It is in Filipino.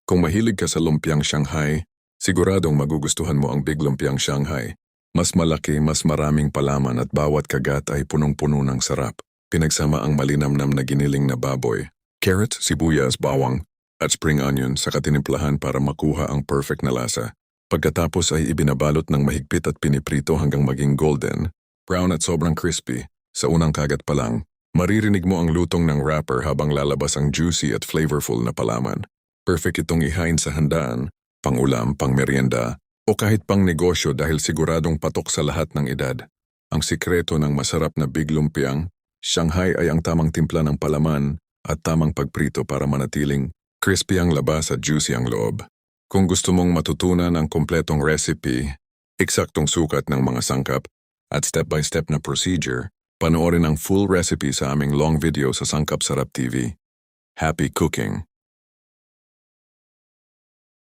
Kung mahilig ka sa lumpiang Shanghai, siguradong magugustuhan mo ang Big Lumpiang Shanghai. Mas malaki, mas maraming palaman at bawat kagat ay punong-puno ng sarap. Pinagsama ang malinamnam na giniling na baboy, carrot, sibuyas, bawang, at spring onion sa katinimplahan para makuha ang perfect na lasa. Pagkatapos ay ibinabalot ng mahigpit at piniprito hanggang maging golden, brown at sobrang crispy. Sa unang kagat pa lang, maririnig mo ang lutong ng wrapper habang lalabas ang juicy at flavorful na palaman. Perfect itong ihain sa handaan, pang-ulam, pang-merienda, o kahit pang negosyo dahil siguradong patok sa lahat ng edad. Ang sikreto ng masarap na Big Lumpiang Shanghai ay ang tamang timpla ng palaman at tamang pagprito para manatiling crispy ang labas at juicy ang loob. Kung gusto mong matutunan ang kompletong recipe, eksaktong sukat ng mga sangkap, at step-by-step na procedure, panoorin ang full recipe sa aming long video sa Sangkap Sarap TV. Happy cooking!